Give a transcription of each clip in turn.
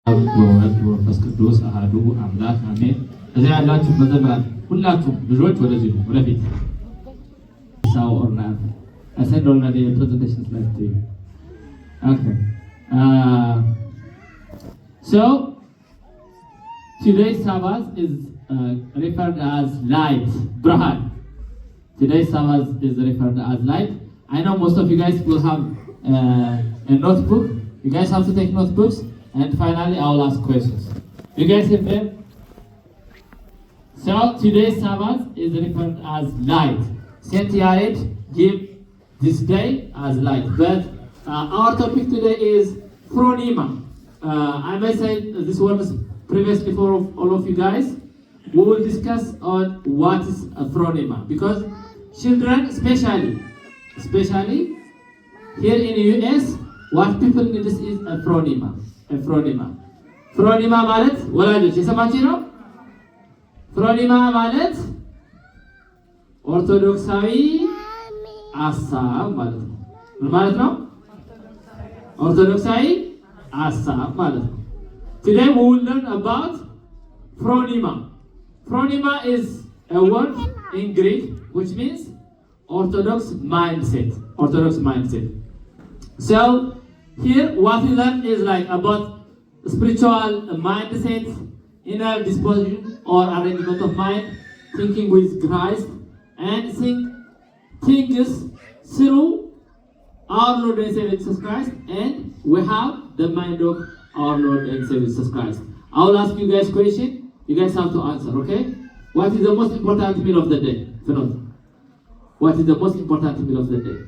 ወወልድ ወመንፈስ ቅዱስ አሐዱ አምላክ አሜን። እዚያ ያላችሁ መዘምራን ሁላችሁም ልጆች ወደዚህ ነው ወደፊት ሳው ኦርና I said already a presentation slide to you. Okay. So today's Sabbath is referred as light, Brahan. Today's Sabbath is referred as light. I know most of you guys will have a notebook. You guys have to take notebooks. And finally, I will ask questions. You guys have them? So today's Sabbath is referred as light. Saint Yared give this day as light. But our topic today is phronema. I may say this word previously for all of you guys. We will discuss on what is a phronema because children, especially here in the US, what people need is a phronema. ፍሮኒማ ማለት ወላጆች የሰማችሁ ነው። ፍሮኒማ ማለት ኦርቶዶክሳዊ ሐሳብ ማለት ነው። ምን ማለት ነው? ኦርቶዶክሳዊ ሐሳብ ማለት ነው። Today we will learn about phronema. Phronema is a word in Greek which means orthodox mindset. So here, what we learn is like about spiritual mindset, inner disposition or arrangement of mind, thinking with Christ, and things through our Lord and Savior Jesus Christ, and we have the mind of our Lord and Savior Jesus Christ. I will ask you guys question. You guys have to answer, okay? What is the most important meal of the day? What is the most important meal of the day?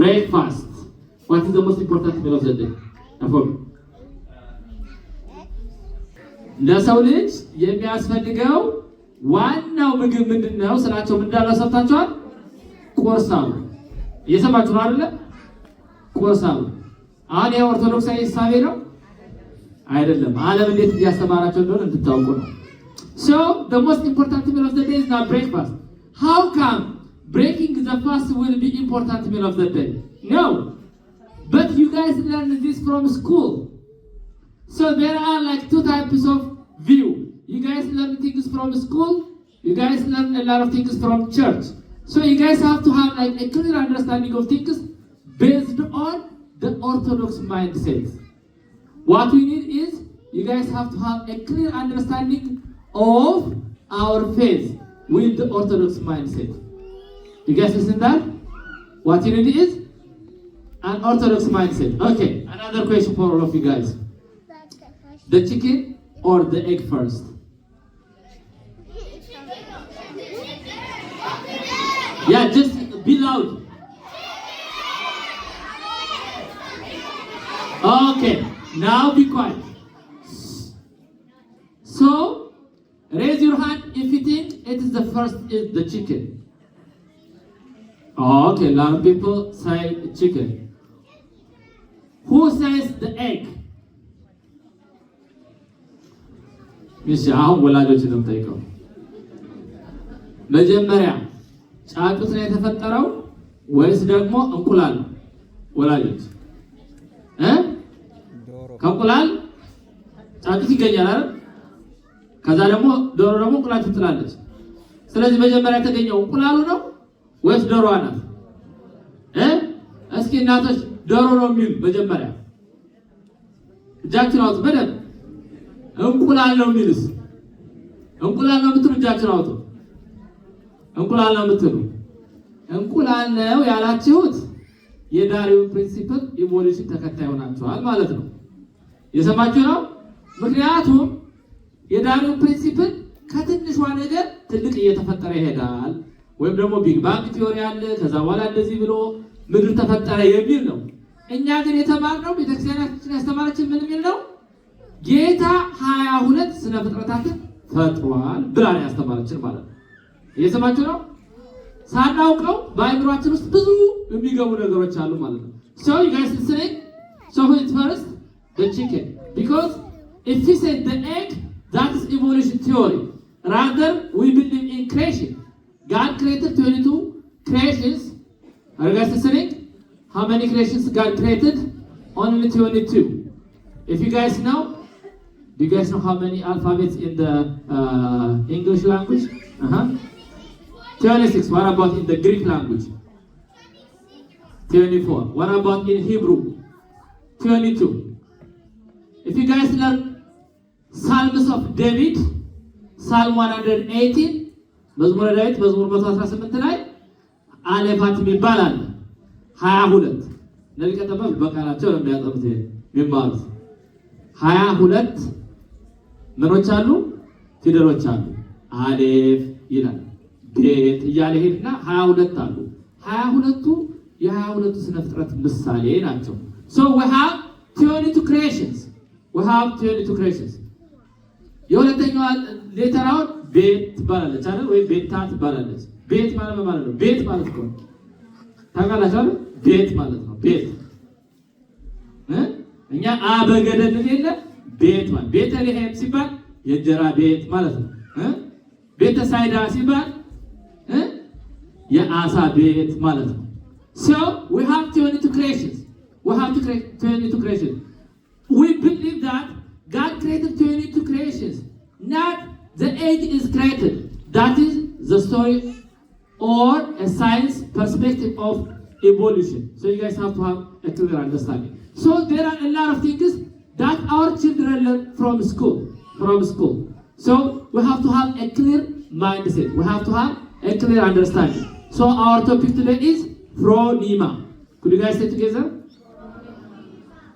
Breakfast. What is the most important meal of the day? ለሰው ልጅ የሚያስፈልገው ዋናው ምግብ ምንድነው? ስራቸው ምንድነው? ሰምታችኋል? ቁርሳው። እየሰማችሁ ነው አይደለ? ቁርሳው። አሁን የኦርቶዶክሳዊ እሳቤ ነው አይደለም። ዓለም እንዴት እያስተማራቸው እንደሆነ እንድታውቁ ነው። So the most important meal of the day is not breakfast. How come breaking the fast will be important meal of the day? No. But you guys learn this from school. So there are like two types of view. You guys learn things from school. You guys learn a lot of things from church. So you guys have to have like a clear understanding of things based on the orthodox mindset. What we need is you guys have to have a clear understanding of our faith with the orthodox mindset. You guys listen that? What you need is an orthodox mindset. Okay, another question for all of you guys. The chicken or the egg first? Yeah, just be loud. Okay, now be quiet. So, raise your hand if you think it is the first is the chicken. Okay, a lot of people say chicken. Who says the egg? አሁን ወላጆች ነው የምጠይቀው። መጀመሪያ ጫጩት ነው የተፈጠረው ወይስ ደግሞ እንቁላል? ወላጆች ከእንቁላል ጫጩት ይገኛል አይደል? ከዛ ደግሞ ዶሮ ደግሞ እንቁላል ትጥላለች። ስለዚህ መጀመሪያ የተገኘው እንቁላሉ ነው ወይስ ዶሮዋ ናት? እስኪ እናቶች ዶሮ ነው የሚሉ መጀመሪያ እጃችሁን አውጡ። በደንብ እንቁላል ነው የሚሉስ? እንቁላል ነው የምትሉ እጃችሁን አውጡ። እንቁላል ነው የምትሉ። እንቁላል ነው ያላችሁት የዳርዊን ፕሪንሲፕል ኢቮሉሽን ተከታይ ሆናችኋል ማለት ነው። የሰማችሁ ነው። ምክንያቱም የዳርዊን ፕሪንሲፕል ከትንሿ ነገር ትልቅ እየተፈጠረ ይሄዳል። ወይም ደግሞ ቢግ ባንግ ቲዮሪ አለ። ከዛ በኋላ እንደዚህ ብሎ ምድር ተፈጠረ የሚል ነው። እኛ ግን የተማርነው ቤተክርስቲያናችን ያስተማረችን ምን የሚል ነው? ጌታ 22 ስነ ፍጥረታትን ፈጥሯል ብላ ነው ያስተማረችን ማለት ነው። እየሰማችሁ ነው። ሳናውቀው በአይምሯችን ውስጥ ብዙ የሚገቡ ነገሮች አሉ ማለት ነው። So you guys listening? So who is first? The chicken. Because if we say the egg, that is evolution theory. Rather, we believe in creation. God created 22 creations. Are you guys listening? How many creations God created? Only 22. If you guys know, do you guys know how many alphabets in the English language? 26. What about in the Greek language? 24. What about in Hebrew? 22. If you guys learn Psalms of David, Psalm 118, መዝሙረ ዳዊት መዝሙር 118 ላይ አሌፋት የሚባል አለ 22 ነዚህ ከተባለ በቃላቸው ነው የሚያጠሩት የሚማሩት 22 ምኖች አሉ ፊደሎች አሉ አሌፍ ይላል ቤት እያለ ሄድና 22 አሉ 22ቱ የ22ቱ ስነ ፍጥረት ምሳሌ ናቸው so we have 22 creations የሁለተኛው ሌተራውን ቤት ትባላለች አይደል ወይ ቤታ ትባላለች ቤት ማለት ነው ቤት ማለት ነው ታውቃላችሁ ቤት ማለት ነው ቤት እኛ አበገደን የለ ቤት ማለት ቤተልሔም ሲባል የእንጀራ ቤት ማለት ነው ቤተ ሳይዳ ሲባል የአሳ ቤት ማለት ነው so we have 22 creations we believe that God created 22 creations not the age is created. That is the story or a science perspective of evolution. So you guys have to have a clear understanding. So there are a lot of things that our children learn from school. So we have to have a clear mindset. We have to have a clear understanding. So our topic today is phronema. Could you guys say together?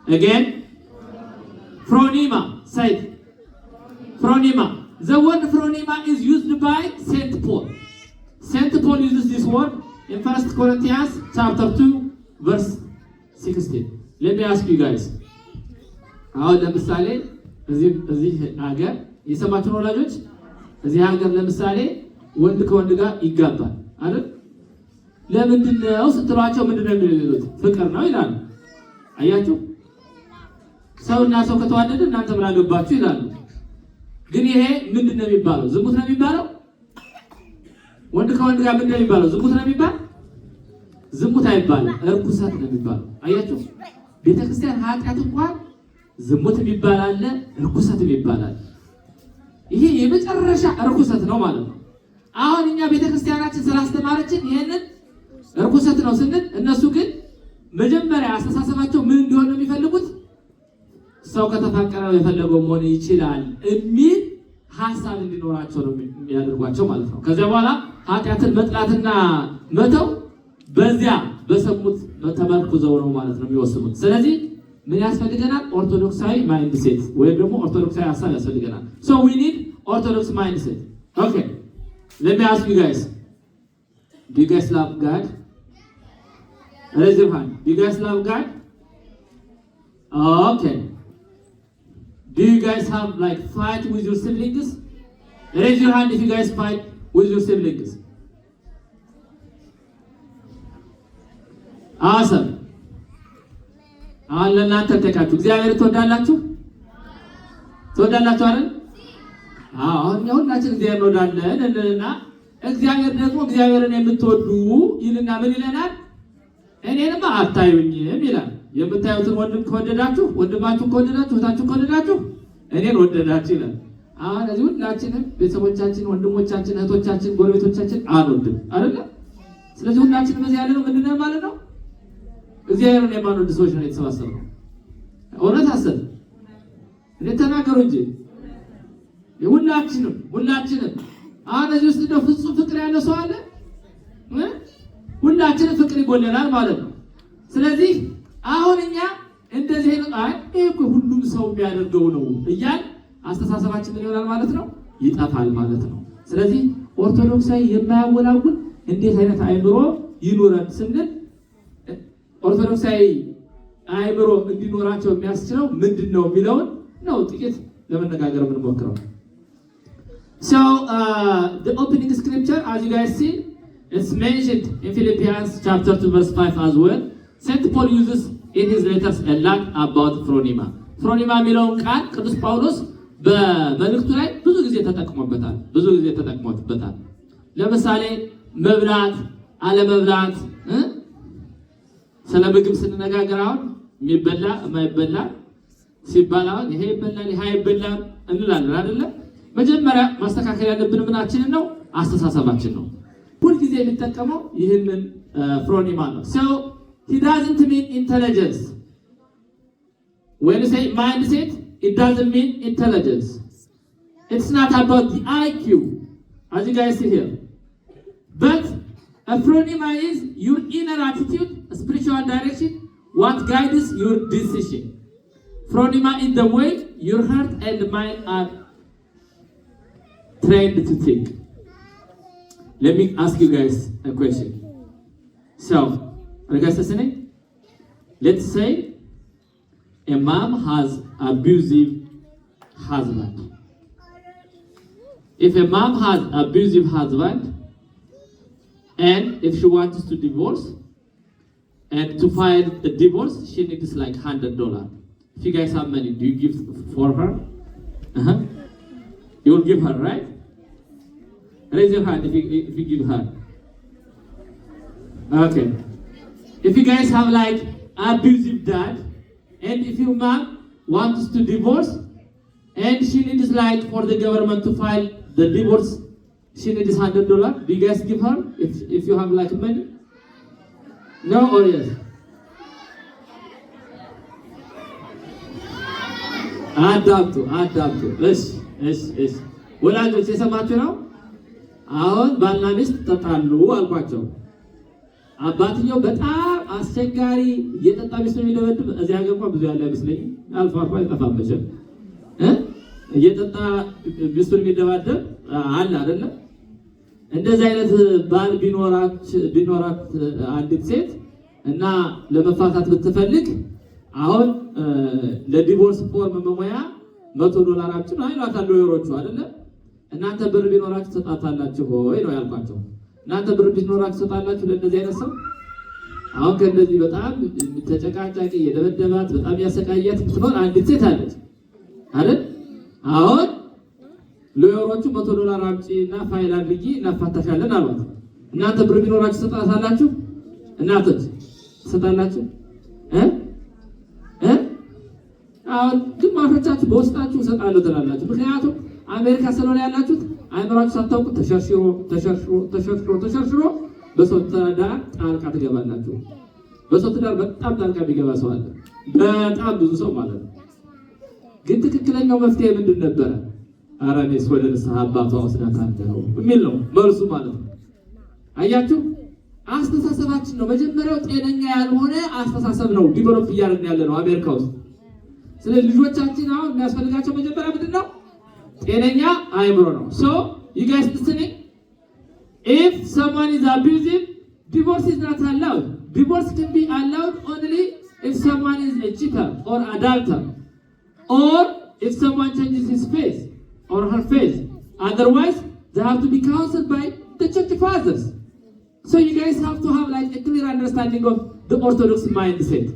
Again? Phronema. Say it. Phronema. The word phronema is used by Saint Paul. Saint Paul uses this word in 1 Corinthians chapter 2 verse 16. Let me ask you guys. አሁን ለምሳሌ እዚህ ሀገር የሰማችሁ ወላጆች እዚህ ሀገር ለምሳሌ ወንድ ከወንድ ጋር ይጋባል አይደል? ለምንድን ነው ስትሏቸው ምንድን ነው የሚሉት? ፍቅር ነው ይላሉ። አያችሁ? ሰውና ሰው ከተዋደደ እናንተ ምን አገባችሁ ይላሉ። ግን ይሄ ምንድን ነው የሚባለው? ዝሙት ነው የሚባለው? ወንድ ከወንድ ጋር ምንድን ነው የሚባለው? ዝሙት ነው የሚባለው? ዝሙት አይባልም፣ እርኩሰት ነው የሚባለው። አያችሁ? ቤተክርስቲያን ኃጢአት እንኳን ዝሙት የሚባል አለ፣ እርኩሰት የሚባል አለ። ይሄ የመጨረሻ እርኩሰት ነው ማለት ነው። አሁን እኛ ቤተክርስቲያናችን ስላስተማረችን ይሄንን እርኩሰት ነው ስንል እነሱ ግን መጀመሪያ አስተሳሰባቸው ምን እንዲሆን ነው የሚፈልጉት? ሰው ከተፋቀረው የፈለገው መሆን ይችላል የሚል ሐሳብ እንዲኖራቸው ነው የሚያደርጓቸው ማለት ነው። ከዚያ በኋላ ኃጢአትን መጥላትና መተው በዚያ በሰሙት ተመርኩዘው ነው ማለት ነው የሚወስኑት። ስለዚህ ምን ያስፈልገናል? ኦርቶዶክሳዊ ማይንድ ሴት ወይም ደግሞ ኦርቶዶክሳዊ ሐሳብ ያስፈልገናል። So we need orthodox mindset. Okay. Let me ask you guys. Do you guys love God? Raise your hand. Do you guys love God? Okay. Do you guys have like fight with your siblings? Raise your hand if you guys fight with your siblings. Awesome. አሁን ለእናንተ ተካችሁ እግዚአብሔር ትወዳላችሁ? ትወዳላችሁ አይደል? አሁን ሁላችን እግዚአብሔር እንወዳለን እንልና እግዚአብሔር ደግሞ እግዚአብሔርን የምትወዱ ይልና ምን ይለናል? እኔንማ አታዩኝም ይላል። የምታዩትን ወንድም ከወደዳችሁ ወንድማችሁን ከወደዳችሁ እህታችሁን ከወደዳችሁ እኔን ወደዳችሁ ይላል። አሁን እዚህ ሁላችንም ቤተሰቦቻችን፣ ወንድሞቻችን፣ እህቶቻችን፣ ጎረቤቶቻችን አንወድም አይደለ? ስለዚህ ሁላችንም በዚህ ያለ ነው ምንድነው ማለት ነው? እግዚአብሔርን የማንወድ ሰዎች ነው የተሰባሰብነው። እውነት አሰብ እኔ ተናገሩ እንጂ ሁላችንም አሁን እዚህ ውስጥ እንደው ፍጹም ፍቅር ያለው ሰው አለ? ሁላችንም ፍቅር ይጎለናል ማለት ነው። ስለዚህ አሁን እኛ እንደዚህ ነው እኮ ሁሉም ሰው የሚያደርገው ነው እያል አስተሳሰባችን ምን ይሆናል ማለት ነው? ይጠፋል ማለት ነው። ስለዚህ ኦርቶዶክሳዊ የማያወላውል እንዴት አይነት አእምሮ ይኖረን ስንል ኦርቶዶክሳዊ አእምሮ እንዲኖራቸው የሚያስችለው ምንድነው የሚለውን ነው ጥቂት ለመነጋገር የምንሞክረው። So the opening scripture, as you guys see, it's mentioned in Philippians chapter 2 verse 5 as well. Saint Paul uses in his letters a lot about phronema. Phronema የሚለውን ቃል ቅዱስ ጳውሎስ በመልእክቱ ላይ ብዙ ጊዜ ተጠቅሞበታል። ለምሳሌ መብላት፣ አለመብላት፣ ስለ ምግብ ስንነጋገር አሁን የሚበላ የማይበላ ሲባል አሁን ይሄ ይበላል ይሄ አይበላም እንላለን አይደለ? መጀመሪያ ማስተካከል ያለብን ምናችንን ነው? አስተሳሰባችን ነው። ሁልጊዜ የሚጠቀመው ይህንን ፍሮኒማ ነው። So he doesn't mean intelligence. When you say mindset, it doesn't mean intelligence. It's not about the IQ, as you guys see here. But a phronema is your inner attitude, a spiritual direction, what guides your decision. Phronema is the way your heart and mind are trained to think. Let me ask you guys a question. So, are you guys listening? Let's say a mom has abusive husband. If a mom has abusive husband, and if she wants to divorce, and to file a divorce, she needs like $100. If you guys have money, do you give for her? You will give her, right? Raise your hand if you give her. Okay. If you guys have like abusive dad, and if your mom wants to divorce, and she needs like for the government to file the divorce, she needs $100. Do you guys give her if you have like money? No or yes? አዳምጡ። እሺ ወላጆች የሰማችሁ ነው። አሁን ባልና ሚስት ተጣሉ አልኳቸው። አባትየው በጣም አስቸጋሪ እየጠጣ ሚስቱን የሚደበድብ እዚህ ሀገር እንኳን ብዙ ያለ አይመስለኝም። አልፎ አልፎ አይጠፋም መቼም እየጠጣ ሚስቱን የሚደባደብ አለ አይደለም። እንደዚህ አይነት ባል ቢኖራት አንዲት ሴት እና ለመፋታት ብትፈልግ አሁን ለዲቮርስ ፎርም መሞያ $100 አምጪ ነው አይሏታል ሎየሮቹ አይደለም። እናንተ ብር ቢኖራችሁ ተጣጣላችሁ ወይ ነው ያልኳቸው። እናንተ ብር ቢኖራችሁ ተጣጣላችሁ ለእንደዚህ አይነት ሰው? አሁን ከእንደዚህ በጣም ተጨቃጫቂ የደበደባት በጣም ያሰቃያት ብትኖር አንዲት ሴት አለች አይደል? አሁን ሎየሮቹ $100 አምጪና ፋይል አድርጊ እናፋታሻለን አሏት። እናንተ ብር ቢኖራችሁ ተጣጣላችሁ? እናቶች ተጣጣላችሁ? አሁን ግማሾቻችሁ በውስጣችሁ እሰጣለሁ ትላላችሁ። ምክንያቱም አሜሪካ ስለሆነ ያላችሁት አይምራችሁ ሳታውቁ ተሸርሽሮ በሰው ትዳር ጣልቃ ትገባላችሁ። በሰው ትዳር በጣም ጣልቃ የሚገባ ሰው አለ፣ በጣም ብዙ ሰው ማለት ነው። ግን ትክክለኛው መፍትሄ ምንድን ነበረ? ኧረ እኔስ ወደ ንስሐ አባቷ ወስዳታለሁ የሚል ነው መልሱ ማለት ነው። አያችሁ፣ አስተሳሰባችን ነው መጀመሪያው። ጤነኛ ያልሆነ አስተሳሰብ ነው ዲቨሎፕ እያደረግን ያለ ነው አሜሪካ ውስጥ። ስለዚህ ልጆቻችን አሁን የሚያስፈልጋቸው መጀመሪያ ምንድን ነው? ጤነኛ አእምሮ ነው። So you guys listening? If someone is abusive, divorce is not allowed. Divorce can be allowed only if someone is a cheater or adulterer, or if someone changes his face or her face. Otherwise, they have to be counseled by the church fathers. So you guys have to have like a clear understanding of the Orthodox mindset.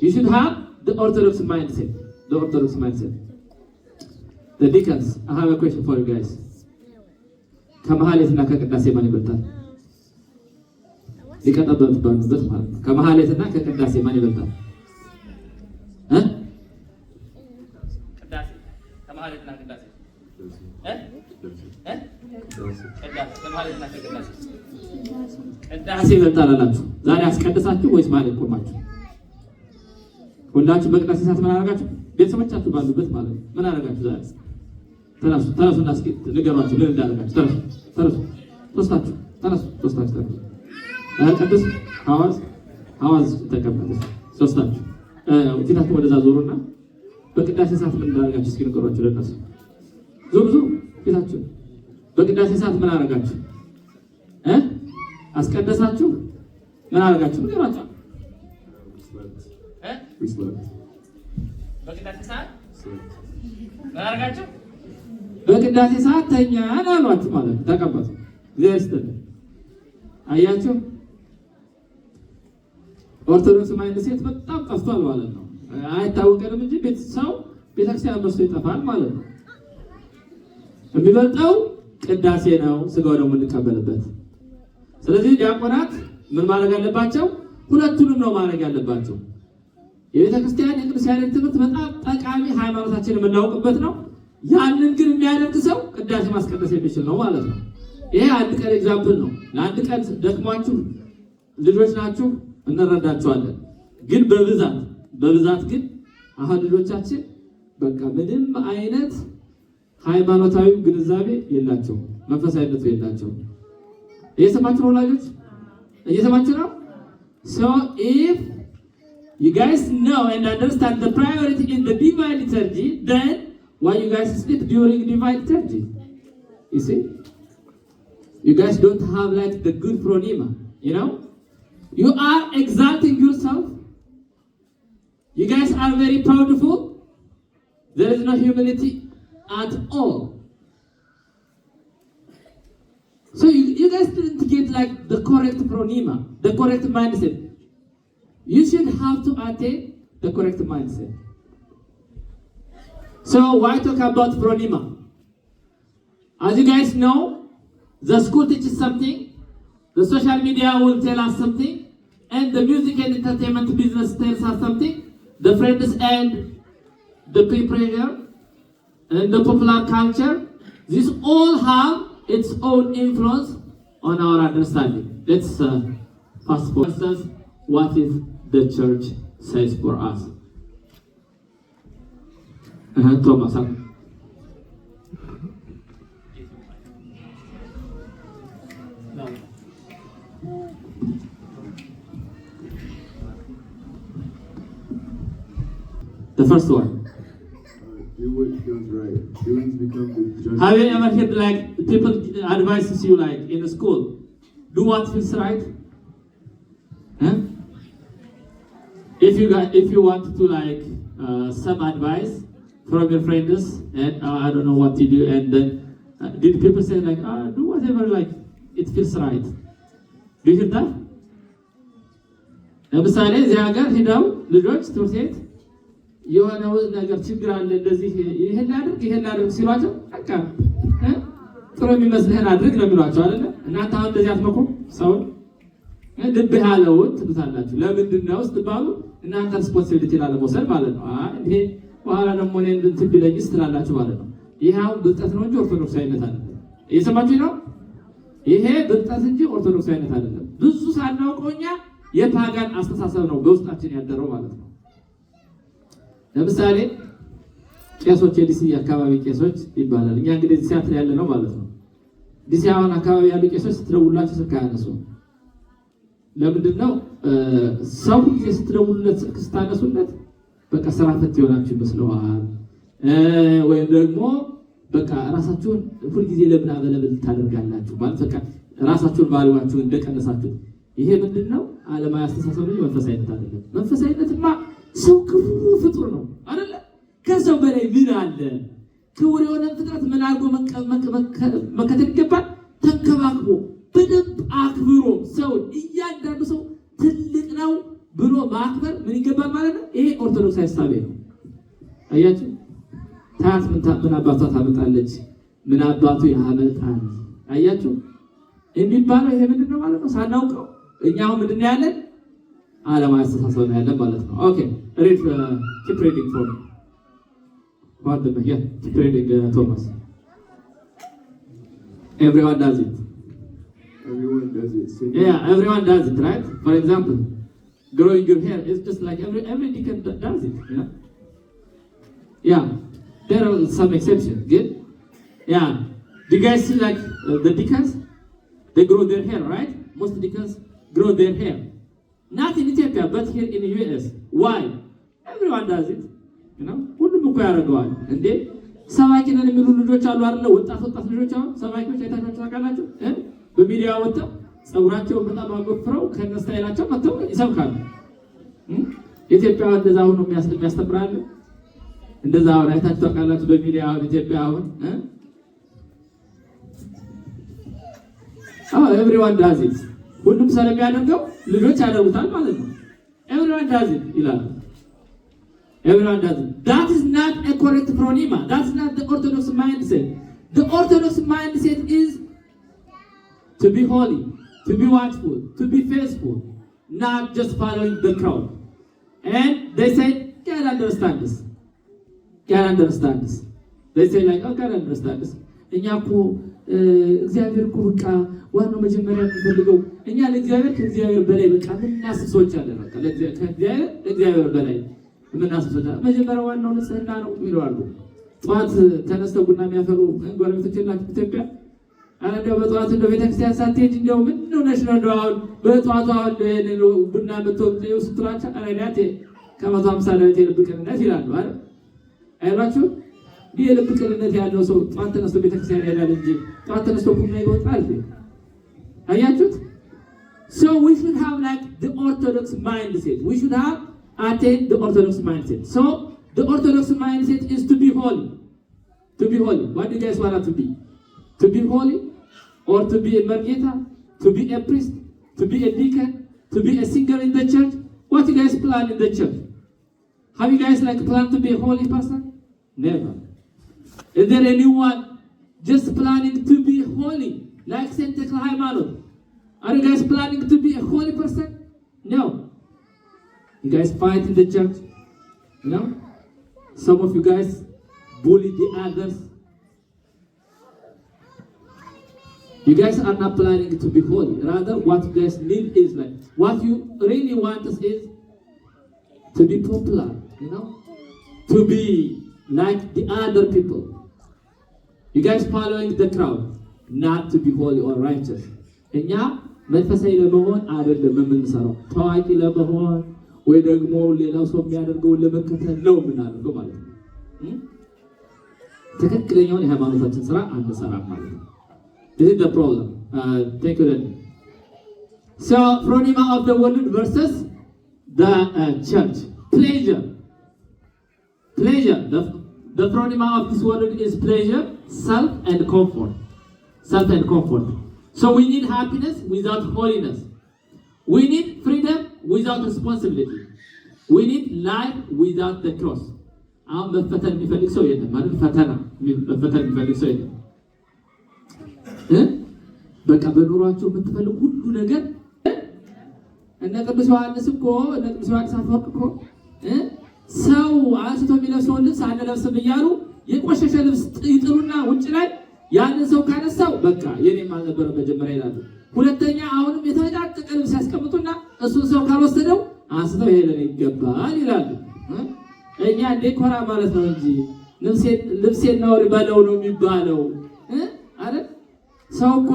You should have the Orthodox mindset. The Orthodox mindset. The deacons, I have a question for you guys. ከመሐሌትና ከቅዳሴ ማን ይበልጣል? ሊቀጠበብት ባሉበት ማለት ነው። ከመሐሌትና ከቅዳሴ ማን ይበልጣል? ቅዳሴ ከመሐሌትና ቅዳሴ ቅዳሴ ይበልጣል አላችሁ። ዛሬ አስቀድሳችሁ ወይስ ማለት ቆማችሁ? ሁላችሁ በቅዳሴ ሰዓት ምን አደረጋችሁ? ቤተሰቦቻችሁ ባሉበት ማለት ነው። ምን አደረጋችሁ ዛሬ? ተነሱና እስኪ ንገሯቸው ምን እንዳደረጋችሁ። ተነሱ ሶስታችሁ ተነሱ። ቅዱስ ሐዋዝ ተቀመጡ። ሶስታችሁ ፊታችሁ ወደዛ ዞሩና በቅዳሴ ሰዓት ምን እንዳደረጋችሁ እስኪ ንገሯቸው ለነሱ። ዞሩ ፊታችሁ። በቅዳሴ ሰዓት ምን አደረጋችሁ? አስቀደሳችሁ? ምን አደረጋችሁ? ንገሯቸው። በቅዳሴ ሰዓት ምን አደረጋችሁ? በቅዳሴ ሰዓት ተኛን አሏችሁ ማለት ነው። ተቀበሉ። እግዚአብሔር ይስጥልኝ። አያችሁ፣ ኦርቶዶክስ ማይንድሴት በጣም ጠፍቷል ማለት ነው። አይታወቀንም እንጂ ቤተክርስቲያን መስሎ ይጠፋል ማለት ነው። የሚበልጠው ቅዳሴ ነው፣ ስጋው ደግሞ የምንቀበልበት። ስለዚህ ዲያቆናት ምን ማድረግ አለባቸው? ሁለቱንም ነው ማድረግ ያለባቸው። የቤተክርስቲያን የቅዱስ ያሬድ ትምህርት በጣም ጠቃሚ ሃይማኖታችንን የምናውቅበት ነው። ያንን ግን የሚያደርግ ሰው ቅዳሴ ማስቀደስ የሚችል ነው ማለት ነው። ይሄ አንድ ቀን ኤግዛምፕል ነው። ለአንድ ቀን ደክሟችሁ ልጆች ናችሁ እንረዳችኋለን። ግን በብዛት ግን አሁን ልጆቻችን በቃ ምንም አይነት ሃይማኖታዊ ግንዛቤ የላቸው፣ መንፈሳዊነቱ የላቸው። እየሰማችሁ ነው ወላጆች? እየሰማችሁ ነው? So if you guys know and understand the priority in the divine liturgy, then why you guys sleep during divine liturgy? You see? You guys don't have like the good phronema, you know? You are exalting yourself. You guys are very powerful. There is no humility at all. So you guys didn't get like the correct phronema, the correct mindset. You should have to attain the correct mindset. So why talk about phronema? As you guys know, the school teaches something, the social media will tell us something, and the music and entertainment business tells us something. The friends and the peer pressure and the popular culture, these all have its own influence on our understanding. Let's fast forward. What is the church says for us? Thomas. The first one. Do what feels right. Feelings become the judge. Have you ever heard like people advises you like in the school, do what feels right? Huh? If you want to like some advice from your friends and I don't know what to do, and then did people say like do whatever like it feels right? Do you hear that? ለምሳሌ እዚህ ሀገር ሄደው ልጆች ትምህርት ቤት የሆነ ነገር ችግር አለ እንደዚህ ይሄን ላድርግ ሲሏቸው በቃ ጥሩ የሚመስልህን አድርግ ነው የሚሏቸው አይደለ? እናንተ አሁን እንደዚህ አትመክሩም ሰውን? ልብ ያለውን ትሉታላችሁ። ለምንድን ነው ስትባሉ እናንተ ሪስፖንሲቢሊቲ ላለመውሰድ ማለት ነው። ይሄ በኋላ ደግሞ እኔን እንትን ቢለኝስ ትላላችሁ ማለት ነው። ይሄ አሁን ብልጠት ነው እንጂ ኦርቶዶክሳዊነት አይደለም። እየሰማችሁኝ ነው? ይሄ ብልጠት እንጂ ኦርቶዶክሳዊነት አይደለም። ብዙ ሳናውቀው እኛ የፓጋን አስተሳሰብ ነው በውስጣችን ያደረው ማለት ነው። ለምሳሌ ቄሶች፣ የዲሲ አካባቢ ቄሶች ይባላል። እኛ እንግዲህ ሲያትር ያለ ነው ማለት ነው። ዲሲ አሁን አካባቢ ያሉ ቄሶች ስትደውሉላቸው ስልክ አያነሱም። ለምንድን ነው? ሰው ጊዜ ስትደውሉለት ስልክ ስታነሱለት በቃ ስራ ፈት የሆናችሁ ይመስለዋል፣ ወይም ደግሞ በቃ ራሳችሁን ሁልጊዜ ለምን አበለብል ታደርጋላችሁ ማለት በቃ ራሳችሁን ባልዋችሁ እንደቀነሳችሁ። ይሄ ምንድን ነው? ዓለማዊ አስተሳሰብ እንጂ መንፈሳዊነት አይደለም። መንፈሳዊነትማ ሰው ክቡር ፍጡር ነው አይደለ? ከሰው በላይ ምን አለ? ክቡር የሆነ ፍጥረት ምን አድርጎ መከተል ይገባል? ተንከባክቦ በደንብ አክብሮ ሰው እያንዳንዱ ሰው ትልቅ ነው ብሎ ማክበር ምን ይገባል ማለት ነው። ይሄ ኦርቶዶክሳዊ ሐሳቤ ነው። አያችሁ? ታስ ምን አባቷ ታመጣለች፣ ምን አባቱ ያመጣል። አያችሁ? የሚባለው ይሄ ምንድን ነው ማለት ነው? ሳናውቀው እኛው ምንድን ነው ያለን? ዓለማዊ አስተሳሰብ ነው ያለን ማለት ነው። ኦኬ read keep reading for me. What the yeah keep reading Thomas. Everyone does it. Everyone does it. Yeah, everyone does it, right? For example, growing your hair is just like every deacon does it, you know? Yeah, there are some exceptions. Good? Yeah. Do you guys see like the deacons? They grow their hair, right? Most deacons grow their hair. Not in Ethiopia, but here in the US. Why? Everyone does it. You know? ሁሉም እኮ ያደርገዋል እንዴ። ሰባኪ ነን የሚሉ ልጆች አሉ አይደል? ወጣት ልጆች አሁን ሰባኪዎች አይታችሁ ታውቃላችሁ? በሚዲያ ወጥተው ፀጉራቸውን በጣም አጎፍረው ከነስታይላቸው መጥተው ይሰብካሉ። ኢትዮጵያ እንደዛ ሆኖ የሚያስተምራል። እንደዛ አሁን አይታችሁ ታውቃላችሁ? በሚዲያ አሁን ኢትዮጵያ አሁን everyone does it. ሁሉም ስለሚያደርገው ልጆች ያደርጉታል ማለት ነው። everyone does it ይላል። everyone does it. That is not a correct phronema. That's not the orthodox mindset. The orthodox mindset is to be holy, to be watchful, to be faithful, not just following the crowd. And they say, can't understand this. can understand this. They say like, can understand this. እኛ እኮ እግዚአብሔር እኮ በቃ ዋናው መጀመሪያ የሚፈልገው እኛ ለእግዚአብሔር ከእግዚአብሔር በላይ በቃ የምናስብ ሰዎች አለን። በቃ ለእግዚአብሔር በላይ የምናስብ ሰዎች አለን። መጀመሪያ ዋናው ንጽህና ነው ይላሉ። ጠዋት ተነስተው ቡና የሚያፈሩ ጎረቤቶች የላችሁ ኢትዮጵያ? እንደው በጠዋት እንደው ቤተክርስቲያን ሳትሄጂ እንደው ምን ሆነሽ ነው እንደው አሁን በጠዋቱ አሁን ቡና የምትወቅጠው ስትላቸው አረዳቴ ከ150 ለቤት የልብ ቅንነት ይላሉ አይደል? አይሏችሁ? ይህ የልብ ቅንነት ያለው ሰው ጠዋት ተነስቶ ቤተክርስቲያን ይሄዳል እንጂ ጠዋት ተነስቶ ቡና ይወጣል? አያችሁት? So we should have like the Orthodox mindset. We should have attained the Orthodox mindset. So the Orthodox mindset is to be holy. To be holy. What do you guys want to be? To be holy? Or to be a Margeta? To be a priest? To be a deacon? To be a singer in the church? What do you guys plan in the church? Have you guys like planned to be a holy person? Never. Is there anyone just planning to be holy? Like Saint Tekla Haymanot? Are you guys planning to be a holy person? No. You guys fight in the church? No? Some of you guys bully the others. You guys are not planning to be holy. Rather, what you guys need is like, what you really want is to be popular, you know? To be like the other people. You guys following the crowd, not to be holy or righteous. እኛ መንፈሳዊ ለመሆን አይደለም የምንሰራው፣ ታዋቂ ለመሆን ወይ ደግሞ ሌላው ሰው የሚያደርገውን ለመከተል ነው የምናደርገው ማለት ነው። ትክክለኛውን የሃይማኖታችን ስራ አንሰራም ማለት ነው። This is the problem. Take it in. So, phronema of the world versus the church. Pleasure. Pleasure. The phronema of this world is pleasure, self, and comfort. Self and comfort. So we need happiness without holiness. We need freedom without responsibility. We need life without the cross. አሁን መፈተን የሚፈልግ ሰው የለም ማለት ፈተና መፈተን የሚፈልግ ሰው የለም። በቃ በኑሯቸው የምትፈልጉ ሁሉ ነገር እነ ቅዱስ ዮሐንስ እኮ እነ ቅዱስ ዮሐንስ አፈወርቅ እኮ ሰው አንስቶ የሚለብሰውን ልብስ አንለብስም እያሉ የቆሸሸ ልብስ ይጥሉና ውጭ ላይ ያንን ሰው ካነሳው በቃ የኔም አልነበረ መጀመሪያ ይላሉ። ሁለተኛ አሁንም የተጨቃጨቀ ልብስ ያስቀምጡና እሱን ሰው ካልወሰደው አንስተው ይሄ ለኔ ይገባል ይላሉ። እኛ ዴኮራ ማለት ነው እንጂ ልብሴን ነው በለው ነው የሚባለው አይደል? ሰው እኮ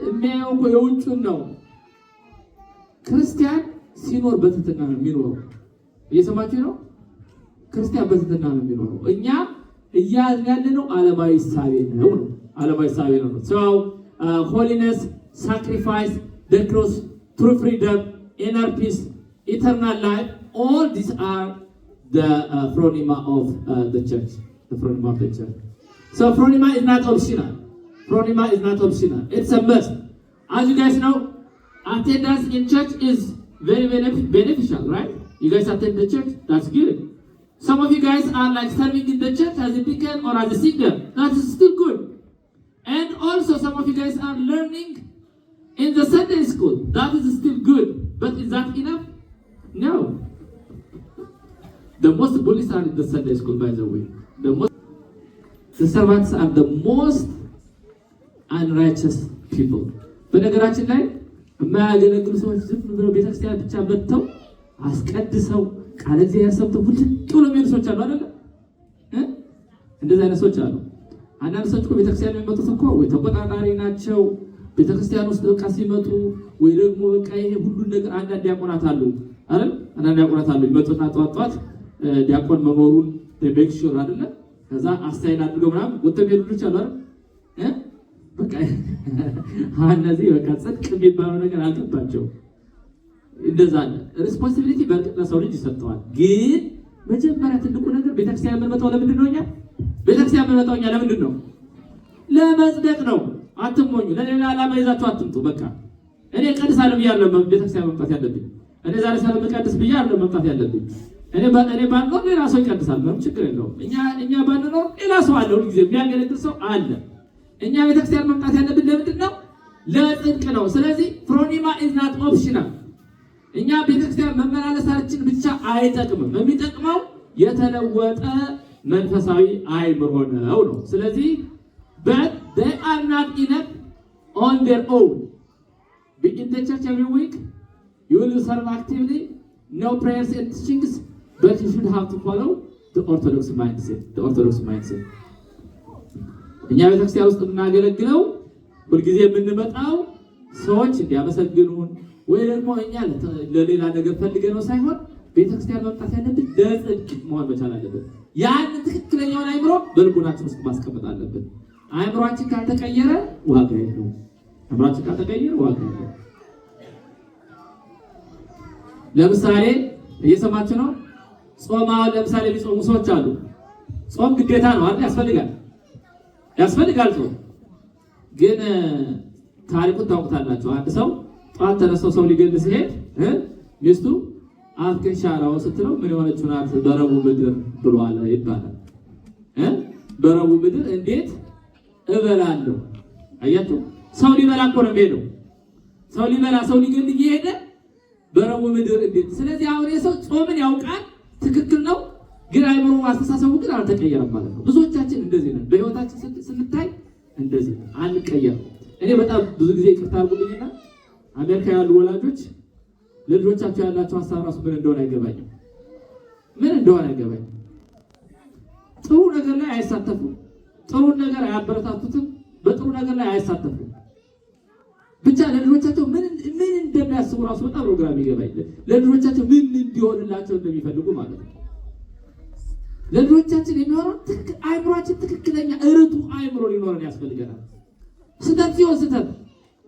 የሚያየው እኮ የውጭውን ነው። ክርስቲያን ሲኖር በትህትና ነው የሚኖረው። እየሰማችሁ ነው? ክርስቲያን በትህትና ነው የሚኖረው። እኛ ያለነው ዓለማዊ ሳቤ ነው። ዓለማዊ ሳቤ ነው። So holiness, sacrifice, the cross, true freedom, inner peace, eternal life, all these are the phronema of the church. The phronema of the church. So phronema is not optional. Phronema is not optional. It's a must. As you guys know, attendance in church is very beneficial, right? You guys attend the church? That's good. Some of you guys are like serving in the church as a deacon or as a singer. That is still good. And also some of you guys are learning in the Sunday school. That is still good. But is that enough? No. The most bullies are in the Sunday school, by the way. The servants are the most unrighteous people. በነገራችን ላይ የማያገለግሉ ሰዎች ዝም ብለው ቤተክርስቲያን ብቻ መጥተው አስቀድሰው ቃለ እግዚአብሔር ሰምተው ሁሉ የሚሉ ሰዎች አሉ አይደል? እንደዚህ አይነት ሰዎች አሉ። አንዳንድ ሰዎች ቤተክርስቲያን የሚመጡት እኮ ወይ ተቆጣጣሪ ናቸው። ቤተክርስቲያን ውስጥ በቃ ሲመጡ ወይ ደግሞ በቃ ይሄ ሁሉ ነገር አንዳንድ ዲያቆናት አሉ አይደል? አንዳንድ ዲያቆናት አሉ ይመጡና ጧት ዲያቆን መኖሩን ሜክ ሹር አይደል? ከዛ አስተያየት አድርገው ምናምን ወጥተው ሄዱ ልጅ አሉ አይደል? በቃ እነዚህ በቃ ጽድቅ የሚባለው ነገር አልገባቸው። እንደዛ አለ። ሪስፖንሲቢሊቲ በእርግጥ ለሰው ልጅ ይሰጠዋል። ግን መጀመሪያ ትልቁ ነገር ቤተክርስቲያን የምንመጣው ለምንድን ነው? እኛ ቤተክርስቲያን የምንመጣው እኛ ለምንድን ነው? ለመጽደቅ ነው። አትሞኙ። ለሌላ ዓላማ ይዛችሁ አትምጡ። በቃ እኔ ቀድሳለሁ ብያለሁ ቤተክርስቲያን መምጣት ያለብኝ። እኔ ዛሬ ስለምቀድስ ብያለሁ መምጣት ያለብኝ። እኔ ባንኖር ሌላ ሰው ይቀድሳል። ምንም ችግር የለውም። እኛ ባንኖር ሌላ ሰው አለ፣ ሁልጊዜ የሚያገለግል ሰው አለ። እኛ ቤተክርስቲያን መምጣት ያለብን ለምንድን ነው? ለጽድቅ ነው። ስለዚህ ፍሮኒማ ኢዝ ናት ኦፕሽናል። እኛ ቤተክርስቲያን መመላለሳችን ብቻ አይጠቅምም። የሚጠቅመው የተለወጠ መንፈሳዊ አእምሮ ነው። ስለዚህ but they are not enough on their own. Be in the church every week, you will serve actively, no prayers and teachings, but you should have to follow the orthodox mindset. እኛ ቤተክርስቲያን ውስጥ የምናገለግለው ሁልጊዜ የምንመጣው ሰዎች እንዲያመሰግኑን ወይ ደግሞ እኛ ለሌላ ነገር ፈልገን ነው ሳይሆን ቤተክርስቲያን መምጣት ያለብን ለጽድቅ መሆን መቻል አለብን። ያን ትክክለኛውን አእምሮ በልቦናችን ውስጥ ማስቀመጥ አለብን። አእምሮአችን ካልተቀየረ ዋጋ የለውም። አእምሮአችን ካልተቀየረ ዋጋ የለውም። ለምሳሌ እየሰማችሁ ነው። ጾማውን ለምሳሌ የሚጾሙ ሰዎች አሉ። ጾም ግዴታ ነው አይደል? ያስፈልጋል ጾም። ግን ታሪኩን ታውቁታላችሁ። አንድ ሰው ጠዋት ተነስቶ ሰው ሊገል ሲሄድ ሚስቱ አፍከን ሻራው ስትለው ምን የሆነችው ናት? በረቡ ምድር ብሏል ይባላል። በረቡ ምድር እንዴት እበላለሁ? አያችሁ፣ ሰው ሊበላ እኮ ነው የሚሄደው። ሰው ሊበላ ሰው ሊገል እየሄደ በረቡ ምድር እንዴት። ስለዚህ አሁን የሰው ጾምን ያውቃል፣ ትክክል ነው። ግን አይምሮ አስተሳሰቡ ግን አልተቀየረም ማለት ነው። ብዙዎቻችን እንደዚህ ነን። በህይወታችን ስንታይ እንደዚህ አንቀየርም። እኔ በጣም ብዙ ጊዜ ይቅርታ አድርጉልኝና አሜሪካ ያሉ ወላጆች ለልጆቻቸው ያላቸው ሀሳብ ራሱ ምን እንደሆነ አይገባኝም። ጥሩ ነገር ላይ አይሳተፉም። ጥሩ ነገር አያበረታቱትም። በጥሩ ነገር ላይ አይሳተፉም። ብቻ ለልጆቻቸው ምን እንደሚያስቡ ራሱ በጣም ፕሮግራም ይገባኝ። ለልጆቻቸው ምን እንዲሆንላቸው እንደሚፈልጉ ማለት ነው። ለልጆቻችን የሚሆነው አይምሮአችን ትክክለኛ እርቱ አይምሮ ሊኖረን ያስፈልገናል። ስህተት ሲሆን ስህተት፣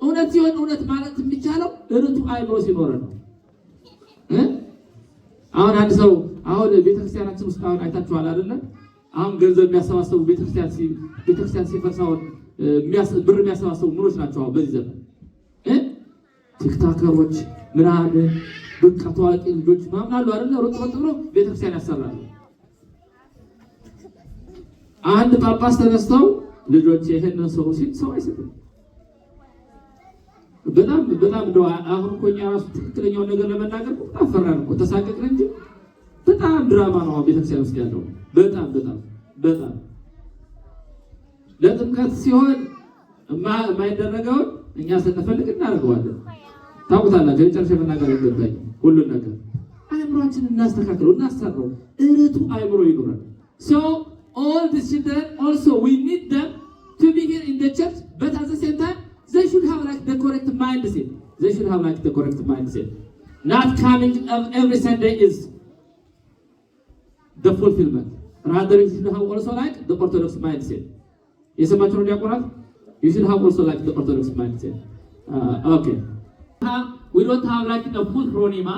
እውነት ሲሆን እውነት ማለት የሚቻለው እርቱ አይምሮ ሲኖረን ነው። አሁን አንድ ሰው አሁን ቤተክርስቲያናችን ውስጥ አሁን አይታችኋል አይደለ? አሁን ገንዘብ የሚያሰባሰቡ ቤተክርስቲያን ሲፈርስ አሁን ብር የሚያሰባሰቡ ምኖች ናቸው። አሁን በዚህ ዘመን ቲክቶከሮች ምናምን በቃ ታዋቂ ልጆች ምናምን አሉ አይደለ? ሮጥ ብሎ ቤተክርስቲያን ያሰራሉ። አንድ ጳጳስ ተነስተው ልጆች ይሄንን ሰው ሲል ሰው አይሰጥም። በጣም እንደው አሁን እኮ እኛ ራሱ ትክክለኛው ነገር ለመናገር በጣም ፈራን እኮ ተሳቀቅን እንጂ በጣም ድራማ ነው ቤተክርስቲያን ውስጥ ያለው። በጣም ለጥምቀት ሲሆን የማይደረገውን እኛ ስንፈልግ እናደርገዋለን። ታውቁታላችሁ። የጨርሼ መናገር ይገባኝ። ሁሉን ነገር አይምሮአችንን እናስተካክለው፣ እናሰራው። እርቱ አይምሮ ይኖራል። So all the children also we need them to be here in the church, but at the same time they should have like the correct mindset. Not coming every Sunday is the fulfillment. Rather you should have also like the orthodox mindset. የሰማችሁ ነው ዲያቆናት? You should have also like the orthodox mindset. Okay. We don't have like a full phronema,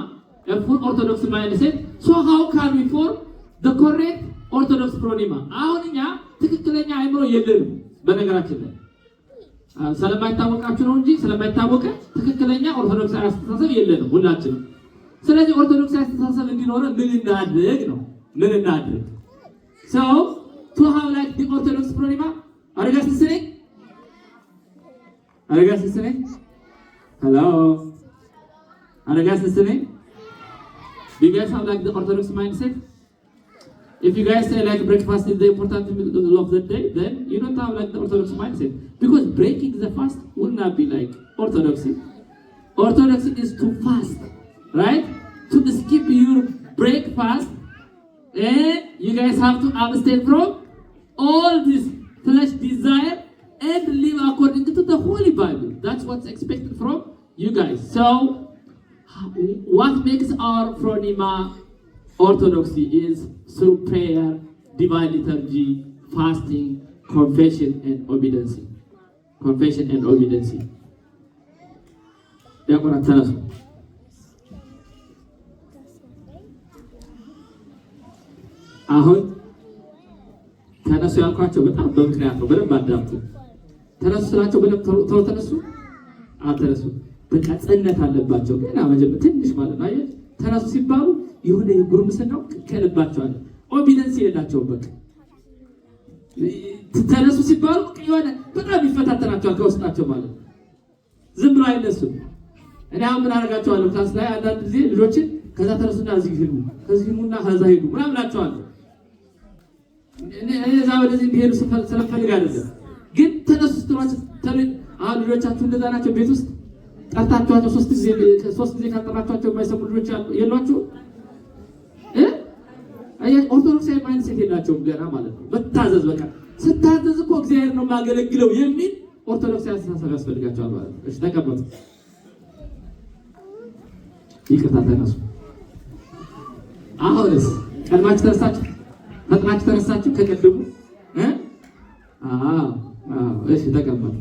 a full orthodox mindset. So how can we form the correct orthodox phronema? አሁን እኛ ትክክለኛ አይምሮ የለንም። በነገራችን ላይ ስለማይታወቃችሁ ነው እንጂ ስለማይታወቀ ትክክለኛ ኦርቶዶክስ አስተሳሰብ የለንም ሁላችንም። ስለዚህ ኦርቶዶክስ አስተሳሰብ እንዲኖረን ምን እናድርግ? So to have like the orthodox phronema, are you guys listening? Hello? Are you guys listening? Do you guys have like the orthodox mindset? If you guys say like breakfast is the important meal of the day, then you don't have like the orthodox mindset. Because breaking the fast will not be like orthodoxy. Orthodoxy is to fast, right? To skip your breakfast, and you guys have to abstain from all this flesh desire and live according to the Holy Bible. That's what's expected from you guys. So, what makes our phronema orthodoxy is through prayer, divine liturgy, fasting, confession and obedience. ዲያቆናት ተነሱ። አሁን ተነሱ ያልኳቸው በጣም በምክንያት ነው። በደንብ አዳምጡ። ተነሱ ስላቸው በደንብ ቶሎ ተነሱ አልተነሱ። በቃ ጽነት አለባቸው። ገና መጀመር ትንሽ ማለት ነው። አየህ፣ ተነሱ ሲባሉ የሆነ የጉርምስናው ከልባቸዋል። ኦቢደንስ የላቸውም። በቃ ተነሱ ሲባሉ የሆነ በጣም ይፈታተናቸዋል ከውስጣቸው ማለት ነው። ዝም ብሎ አይነሱም። እኔ አሁን ምን አደርጋቸዋለሁ? ክላስ ላይ አንዳንድ ጊዜ ልጆችን ከዛ ተነሱና እዚህ ሂዱ፣ ከዚህ ሂዱና ከዛ ሂዱ ምናምን እላቸዋለሁ። እዛ ወደዚህ እንዲሄዱ ስለፈልግ አይደለም። ግን ተነሱ ስትሏቸው አሁን ልጆቻችሁ እንደዛ ናቸው። ቤት ውስጥ ጠርታችኋቸው ሶስት ጊዜ ካጠራችኋቸው የማይሰሙ ልጆች የሏችሁ? ኦርቶዶክሳዊ ማይንድ ሴት የላቸውም ገና ማለት ነው። መታዘዝ በቃ ስታዘዝ እኮ እግዚአብሔር ነው የማገለግለው የሚል ኦርቶዶክሳዊ አስተሳሰብ ያስፈልጋቸዋል ማለት ነው። እሺ ተቀመጡ። ይቅርታ ተነሱ። አሁንስ ቀድማችሁ ተነሳችሁ? ፈጥናችሁ ተነሳችሁ? ከቀድሙ እሺ ተቀመጡ።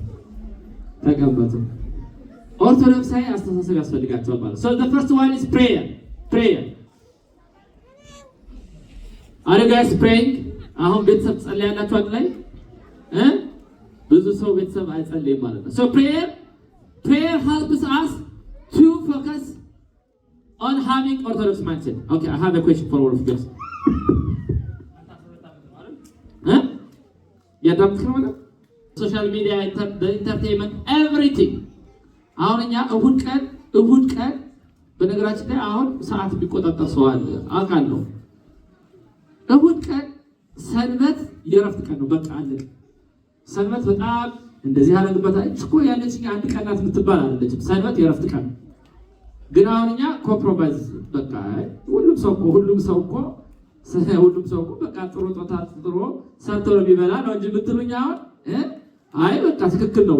ኦርቶዶክሳዊ አስተሳሰብ ያስፈልጋቸዋል ማለት ነው። So the first one is prayer. Are you guys praying? አሁን ቤተሰብ ጸልያላችሁ አንድ ላይ ብዙ ሰው ቤተሰብ አይጸልይም ማለት ነው። So prayer helps us to focus on having orthodox mindset. Okay, I have a question for all of you guys. ሶሻል ሚዲያ ኢንተርቴይንመንት ኤቭሪቲንግ። አሁን እኛ እሁድ ቀን በነገራችን ላይ አሁን ሰዓት ቢቆጣጠር ሰው አለ አውቃለሁ። እሁድ ቀን ሰንበት የረፍት ቀን ነው። በቃ አለ ሰንበት በጣም እንደዚህ ያደርግበታል እኮ ያለችኝ አንድ ቀን ናት የምትባል አይደለችም። ሰንበት የረፍት ቀን ግን አሁን እኛ ኮምፕሮማይዝ በቃ ሁሉም ሰው እኮ በቃ ጥሩ ጦታ ጥሩ ሰርቶ ነው የሚበላ ነው እንጂ የምትሉኝ አሁን አይ በቃ ትክክል ነው።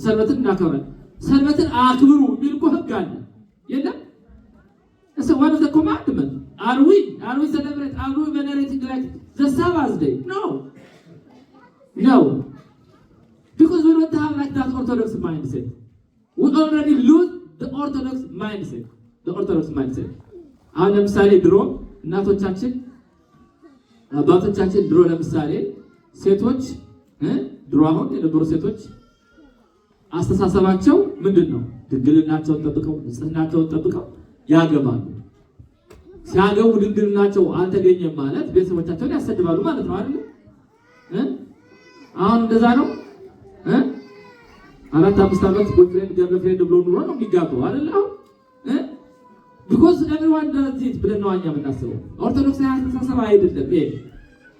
ሰንበትን እናከብራለን። ሰንበትን አክብሩ የሚል እኮ ህግ አለ የለም? እሱ one of the commandments. Are we venerating like the Sabbath day? No. Because we don't have like that Orthodox mindset. We already lose the Orthodox mindset. አሁን ለምሳሌ ድሮ እናቶቻችን አባቶቻችን ድሮ ለምሳሌ ሴቶች ድሮ አሁን የነበሩ ሴቶች አስተሳሰባቸው ምንድነው? ድንግልናቸውን ጠብቀው ንጽህናቸውን ጠብቀው ያገባሉ። ሲያገቡ ድንግልናቸው አልተገኘም ማለት ቤተሰቦቻቸውን ያሰድባሉ ማለት ነው አይደል? አሁን እንደዛ ነው። 4-5 ዓመት ቦይፍሬንድ ገርልፍሬንድ ብሎ ኑሮ ነው የሚጋባው አይደል? አሁን because everyone does it ብለን ነው እኛ የምናስበው። ኦርቶዶክስ አስተሳሰብ አይደለም ይሄ።